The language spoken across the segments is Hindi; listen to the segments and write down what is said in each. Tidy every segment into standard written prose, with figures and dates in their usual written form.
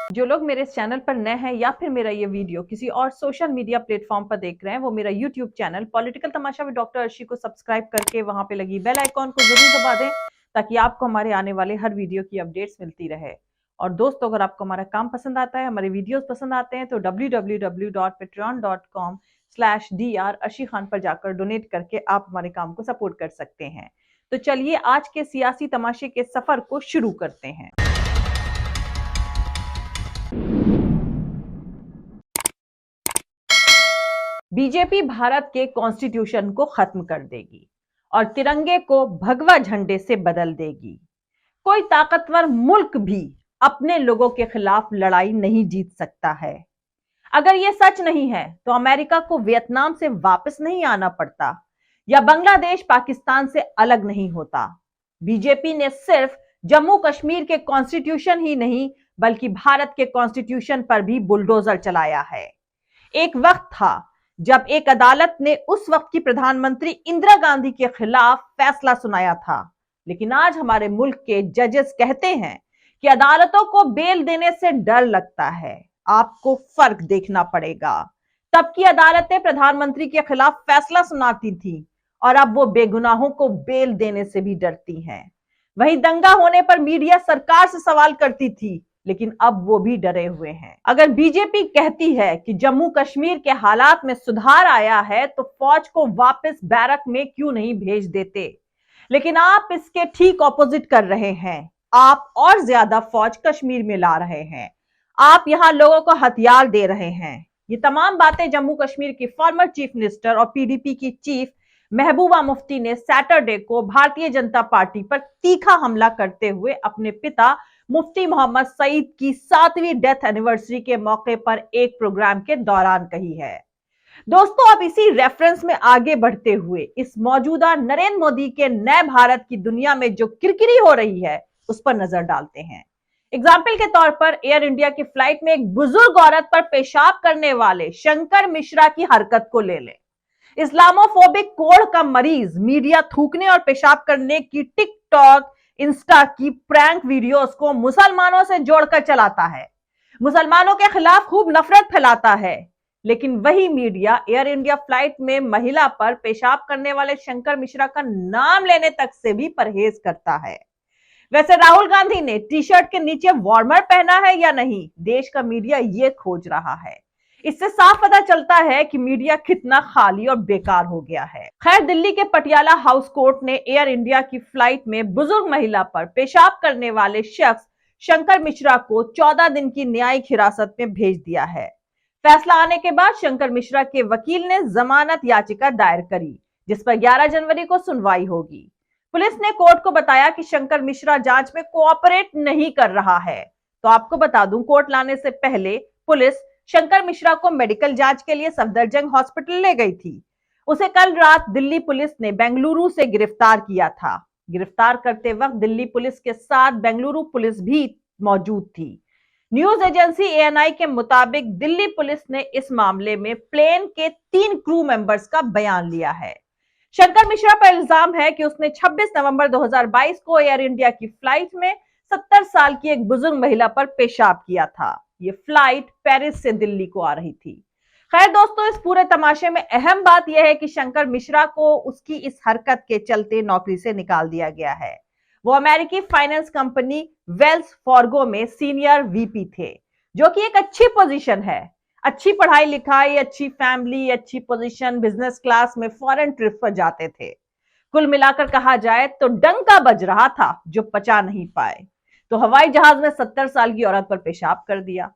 जो लोग मेरे इस चैनल पर नए हैं या फिर मेरा ये वीडियो किसी और सोशल मीडिया प्लेटफॉर्म पर देख रहे हैं, वो मेरा YouTube channel political Tamasha with doctor Arshi को सब्सक्राइब करके वहां पे लगी बेल आइकॉन को जरूर दबा दें, ताकि आपको हमारे आने वाले हर वीडियो की अपडेट्स मिलती रहे। और दोस्तों, अगर आपको हमारा काम पसंद आता है, हमारे वीडियोस पसंद आते हैं, तो www.patreon.com/dr अर्शी खान पर जाकर डोनेट करके आप हमारे काम को सपोर्ट कर सकते हैं। तो चलिए आज के सियासी तमाशे के सफर को शुरू करते हैं। बीजेपी भारत के कॉन्स्टिट्यूशन को खत्म कर देगी और तिरंगे को भगवा झंडे से बदल देगी। कोई ताकतवर मुल्क भी अपने लोगों के खिलाफ लड़ाई नहीं जीत सकता है। अगर यह सच नहीं है तो अमेरिका को वियतनाम से वापस नहीं आना पड़ता या बांग्लादेश पाकिस्तान से अलग नहीं होता। बीजेपी ने सिर्फ जम्मू कश्मीर के कॉन्स्टिट्यूशन ही नहीं बल्कि भारत के कॉन्स्टिट्यूशन पर भी बुलडोजर चलाया है। एक वक्त था जब एक अदालत ने उस वक्त की प्रधानमंत्री इंदिरा गांधी के खिलाफ फैसला सुनाया था, लेकिन आज हमारे मुल्क के जजेस कहते हैं कि अदालतों को बेल देने से डर लगता है। आपको फर्क देखना पड़ेगा। तब की अदालतें प्रधानमंत्री के खिलाफ फैसला सुनाती थी और अब वो बेगुनाहों को बेल देने से भी डरती हैं। वहीं दंगा होने पर मीडिया सरकार से सवाल करती थी, लेकिन अब वो भी डरे हुए हैं। अगर बीजेपी कहती है कि जम्मू कश्मीर के हालात में सुधार आया है, तो फौज को वापस बैरक में क्यों नहीं भेज देते? लेकिन आप इसके ठीक ऑपोजिट कर रहे हैं। आप और ज्यादा फौज कश्मीर में ला रहे हैं। आप यहां लोगों को हथियार दे रहे हैं। ये तमाम बातें जम्मू कश्मीर की फॉर्मर चीफ मिनिस्टर और पीडीपी की चीफ महबूबा मुफ्ती ने सैटरडे को भारतीय जनता पार्टी पर तीखा हमला करते हुए अपने पिता मुफ्ती मोहम्मद सईद की 7वीं डेथ एनिवर्सरी के मौके पर एक प्रोग्राम के दौरान कही है। दोस्तों, अब इसी रेफरेंस में आगे बढ़ते हुए इस मौजूदा नरेंद्र मोदी के नए भारत की दुनिया में जो किरकिरी हो रही है, उस पर नजर डालते हैं। एग्जाम्पल के तौर पर एयर इंडिया की फ्लाइट में एक बुजुर्ग औरत पर पेशाब करने वाले शंकर मिश्रा की हरकत को ले लें। इस्लामोफोबिक कोढ़ का मरीज मीडिया थूकने और पेशाब करने की टिकटॉक इंस्टा की प्रैंक वीडियोस को मुसलमानों से जोड़कर चलाता है, मुसलमानों के खिलाफ खूब नफरत फैलाता है। लेकिन वही मीडिया एयर इंडिया फ्लाइट में महिला पर पेशाब करने वाले शंकर मिश्रा का नाम लेने तक से भी परहेज करता है। वैसे राहुल गांधी ने टी शर्ट के नीचे वार्मर पहना है या नहीं, देश का मीडिया ये खोज रहा है। इससे साफ पता चलता है कि मीडिया कितना खाली और बेकार हो गया है। खैर, दिल्ली के पटियाला हाउस कोर्ट ने एयर इंडिया की फ्लाइट में बुजुर्ग महिला पर पेशाब करने वाले शख्स शंकर मिश्रा को 14 दिन की न्यायिक हिरासत में भेज दिया है। फैसला आने के बाद शंकर मिश्रा के वकील ने जमानत याचिका दायर करी, जिस पर 11 जनवरी को सुनवाई होगी। पुलिस ने कोर्ट को बताया कि शंकर मिश्रा जांच में कोऑपरेट नहीं कर रहा है। तो आपको बता दूं, कोर्ट लाने से पहले पुलिस शंकर मिश्रा को मेडिकल जांच के लिए सफदरजंग हॉस्पिटल ले गई थी। उसे कल रात दिल्ली पुलिस ने बेंगलुरु से गिरफ्तार किया था। गिरफ्तार करते वक्त दिल्ली पुलिस के साथ बेंगलुरु पुलिस भी मौजूद थी। न्यूज एजेंसी एएनआई के मुताबिक दिल्ली पुलिस ने इस मामले में प्लेन के 3 क्रू मेंबर्स का बयान लिया है। शंकर मिश्रा पर इल्जाम है कि उसने 26 नवंबर 2022 को एयर इंडिया की फ्लाइट में 70 साल की एक बुजुर्ग महिला पर पेशाब किया था। ये फ्लाइट पेरिस से दिल्ली को आ रही थी। खैर दोस्तों, इस पूरे तमाशे में अहम बात यह है कि शंकर मिश्रा को उसकी इस हरकत के चलते नौकरी से निकाल दिया गया है। वो अमेरिकी फाइनेंस कंपनी वेल्स फार्गो में सीनियर वीपी थे, जो कि एक अच्छी पोजीशन है। अच्छी पढ़ाई लिखाई, अच्छी फैमिली, अच्छी पोजीशन, बिजनेस क्लास में फॉरेन ट्रिप पर जाते थे। कुल मिलाकर कहा जाए तो डंका बज रहा था जो पचा नहीं पाए, तो हवाई जहाज में 70 साल की औरत पर पेशाब कर दिया।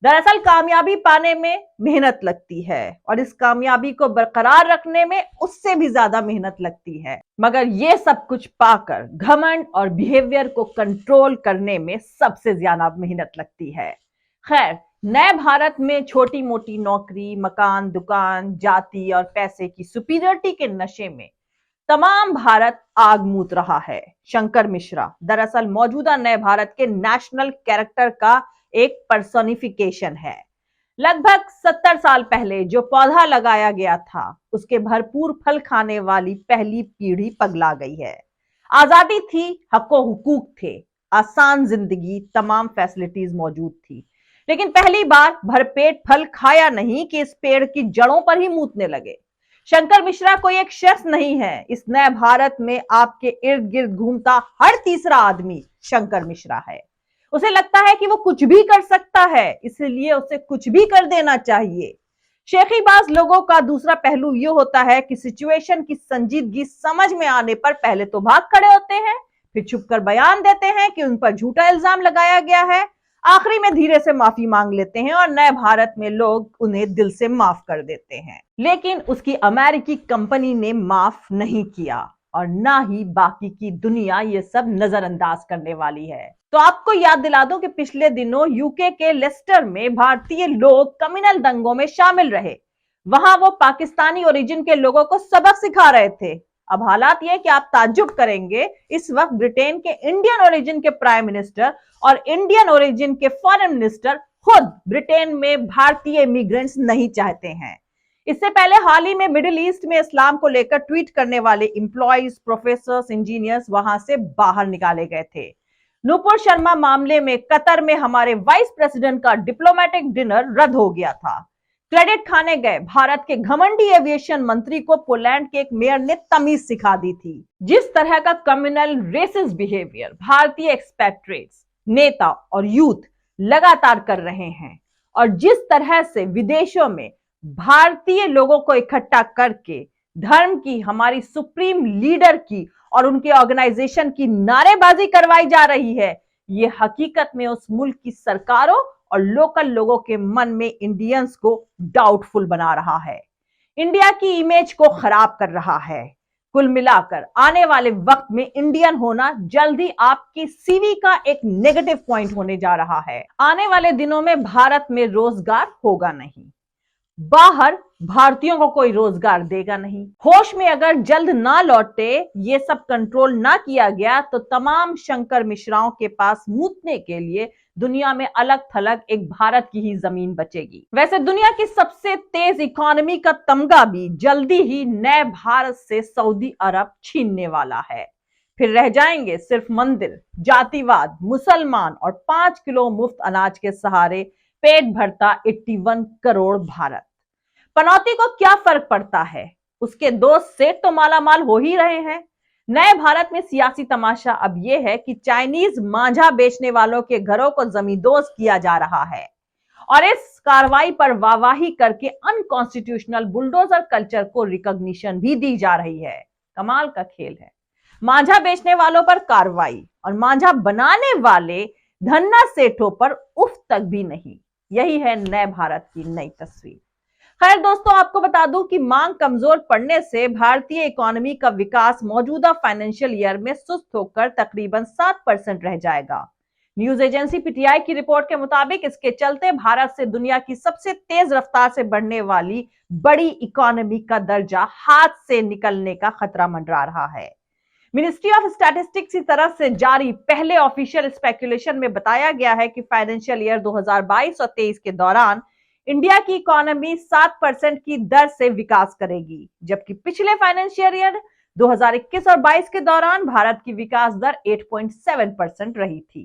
दरअसल कामयाबी पाने में मेहनत लगती है और इस कामयाबी को बरकरार रखने में उससे भी ज्यादा मेहनत लगती है, मगर ये सब कुछ पाकर घमंड और बिहेवियर को कंट्रोल करने में सबसे ज्यादा मेहनत लगती है। खैर, नए भारत में छोटी मोटी नौकरी, मकान, दुकान, जाति और पैसे की सुपीरियरिटी के नशे में तमाम भारत आग मूत रहा है। शंकर मिश्रा दरअसल मौजूदा नए भारत के नेशनल कैरेक्टर का एक पर्सोनिफिकेशन है। लगभग 70 साल पहले जो पौधा लगाया गया था, उसके भरपूर फल खाने वाली पहली पीढ़ी पगला गई है। आजादी थी, हको हुकूक थे, आसान जिंदगी, तमाम फैसिलिटीज मौजूद थी, लेकिन पहली बार भरपेट फल खाया नहीं कि इस पेड़ की जड़ों पर ही मूतने लगे। शंकर मिश्रा कोई एक शख्स नहीं है। इस नए भारत में आपके इर्द गिर्द घूमता हर तीसरा आदमी शंकर मिश्रा है। उसे लगता है कि वो कुछ भी कर सकता है, इसलिए उसे कुछ भी कर देना चाहिए। शेखीबाज लोगों का दूसरा पहलू ये होता है कि सिचुएशन की संजीदगी समझ में आने पर पहले तो भाग खड़े होते हैं, फिर छुपकर बयान देते हैं कि उन पर झूठा इल्जाम लगाया गया है, आखिरी में धीरे से माफी मांग लेते हैं और नए भारत में लोग उन्हें दिल से माफ कर देते हैं। लेकिन उसकी अमेरिकी कंपनी ने माफ नहीं किया और ना ही बाकी की दुनिया ये सब नजरअंदाज करने वाली है। तो आपको याद दिला दूं कि पिछले दिनों यूके के लेस्टर में भारतीय लोग कम्युनल दंगों में शामिल रहे। वहां वो पाकिस्तानी ओरिजिन के लोगों को सबक सिखा रहे थे। अब हालात ये कि आप ताज्जुब करेंगे, इस वक्त ब्रिटेन के इंडियन ओरिजिन के प्राइम मिनिस्टर और इंडियन ओरिजिन के फॉरेन मिनिस्टर खुद ब्रिटेन में भारतीय इमिग्रेंट्स नहीं चाहते हैं। इससे पहले हाल ही में मिडिल ईस्ट में इस्लाम को लेकर ट्वीट करने वाले एम्प्लॉइज, प्रोफेसर्स, इंजीनियर्स वहां से बाहर निकाले गए थे। नूपुर शर्मा मामले में कतर में हमारे वाइस प्रेसिडेंट का डिप्लोमेटिक डिनर रद्द हो गया था। क्रेडिट खाने गए भारत के घमंडी एविएशन मंत्री को पोलैंड के एक मेयर ने तमीज सिखा दी थी। जिस तरह का कम्युनल रेसिस्ट बिहेवियर भारतीय एक्सपेट्रेट्स, नेता और यूथ लगातार कर रहे हैं और जिस तरह से विदेशों में भारतीय लोगों को इकट्ठा करके धर्म की, हमारी सुप्रीम लीडर की और उनके ऑर्गेनाइजेशन की नारेबाजी करवाई जा रही है, ये हकीकत में उस मुल्क की सरकारों और लोकल लोगों के मन में इंडियंस को डाउटफुल बना रहा है, इंडिया की इमेज को खराब कर रहा है। कुल मिलाकर आने वाले वक्त में इंडियन होना जल्द ही आपकी सीवी का एक नेगेटिव पॉइंट होने जा रहा है। आने वाले दिनों में भारत में रोजगार होगा नहीं, बाहर भारतीयों को कोई रोजगार देगा नहीं। होश में अगर जल्द ना लौटे, ये सब कंट्रोल ना किया गया तो तमाम शंकर मिश्राओं के पास मूतने के लिए दुनिया में अलग थलग एक भारत की ही जमीन बचेगी। वैसे दुनिया की सबसे तेज इकोनॉमी का तमगा भी जल्दी ही नए भारत से सऊदी अरब छीनने वाला है। फिर रह जाएंगे सिर्फ मंदिर, जातिवाद, मुसलमान और 5 किलो मुफ्त अनाज के सहारे पेट भरता 81 करोड़ भारत। पनौती को क्या फर्क पड़ता है, उसके दोस्त सेठ तो मालामाल हो ही रहे हैं। नए भारत में सियासी तमाशा अब यह है कि चाइनीज मांझा बेचने वालों के घरों को जमींदोज किया जा रहा है और इस कार्रवाई पर वाहवाही करके अनकॉन्स्टिट्यूशनल बुलडोजर कल्चर को रिकॉग्निशन भी दी जा रही है। कमाल का खेल है। मांझा बेचने वालों पर कार्रवाई और मांझा बनाने वाले धन्ना सेठों पर उफ तक भी नहीं। यही है नए भारत की नई तस्वीर। खैर दोस्तों, आपको बता दूं कि मांग कमजोर पड़ने से भारतीय इकोनॉमी का विकास मौजूदा फाइनेंशियल ईयर में सुस्त होकर तकरीबन 7% रह जाएगा। न्यूज एजेंसी पीटीआई की रिपोर्ट के मुताबिक इसके चलते भारत से दुनिया की सबसे तेज रफ्तार से बढ़ने वाली बड़ी इकोनॉमी का दर्जा हाथ से निकलने का खतरा मंडरा रहा है। मिनिस्ट्री ऑफ स्टैटिस्टिक्स की तरफ से जारी पहले ऑफिशियल स्पेकुलेशन में बताया गया है कि फाइनेंशियल ईयर 2022 और 23 के दौरान इंडिया की इकोनॉमी 7% की दर से विकास करेगी, जबकि पिछले फाइनेंशियल ईयर 2021 और 22 के दौरान भारत की विकास दर 8.7% रही थी।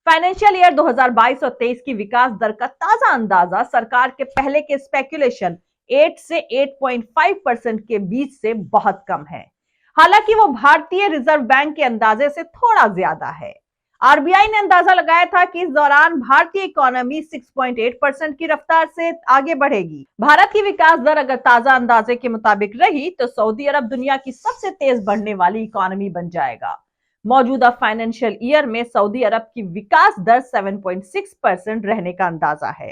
फाइनेंशियल ईयर 2022 और 23 की विकास दर का ताजा अंदाजा सरकार के पहले के स्पेकुलेशन 8 से 8.5% के बीच से बहुत कम है। हालांकि वो भारतीय रिजर्व बैंक के अंदाजे से थोड़ा ज्यादा है। आरबीआई ने अंदाजा लगाया था कि इस दौरान भारतीय इकोनॉमी 6.8% की रफ्तार से आगे बढ़ेगी। भारत की विकास दर अगर ताजा अंदाजे के मुताबिक रही तो सऊदी अरब दुनिया की सबसे तेज बढ़ने वाली इकोनॉमी बन जाएगा। मौजूदा फाइनेंशियल ईयर में सऊदी अरब की विकास दर 7.6% रहने का अंदाजा है।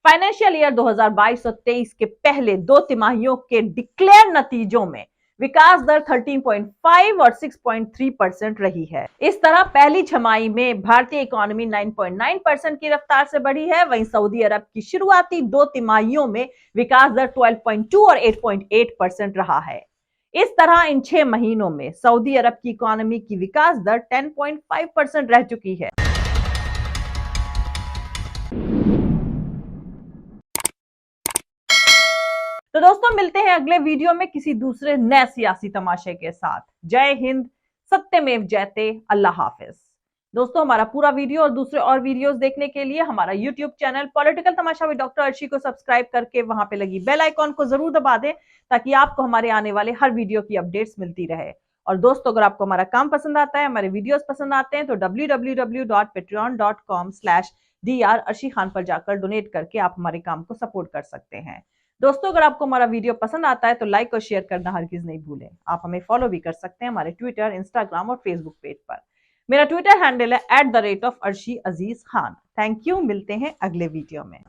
फाइनेंशियल ईयर 2022 और 23 के पहले 2 तिमाहियों के डिक्लेयर नतीजों में विकास दर 13.5 और 6.3% रही है। इस तरह पहली छमाही में भारतीय इकोनॉमी 9.9% की रफ्तार से बढ़ी है, वहीं सऊदी अरब की शुरुआती 2 तिमाहियों में विकास दर 12.2 और 8.8% रहा है। इस तरह इन 6 महीनों में सऊदी अरब की इकोनॉमी की विकास दर 10.5% रह चुकी है। तो दोस्तों, मिलते हैं अगले वीडियो में किसी दूसरे नए सियासी तमाशे के साथ। जय हिंद, सत्यमेव जयते, अल्लाह हाफिज। दोस्तों, हमारा पूरा वीडियो और दूसरे और वीडियोस देखने के लिए हमारा YouTube channel political Tamasha with doctor Arshi को सब्सक्राइब करके वहां पे लगी बेल आइकॉन को जरूर दबा दें, ताकि आपको हमारे आने वाले हर वीडियो की अपडेट्स मिलती रहे। और दोस्तों, अगर आपको हमारा काम पसंद आता है, हमारे वीडियोस पसंद आते हैं, तो www.patreon.com/dr अर्शी खान पर जाकर डोनेट करके आप हमारे काम को सपोर्ट कर सकते हैं। दोस्तों, अगर आपको हमारा वीडियो पसंद आता है तो लाइक और शेयर करना हरगिज नहीं भूलें। आप हमें फॉलो भी कर सकते हैं हमारे ट्विटर, इंस्टाग्राम और फेसबुक पेज पर। मेरा ट्विटर हैंडल है @the rate of Arshi Aziz Khan. Thank you, मिलते हैं अगले वीडियो में।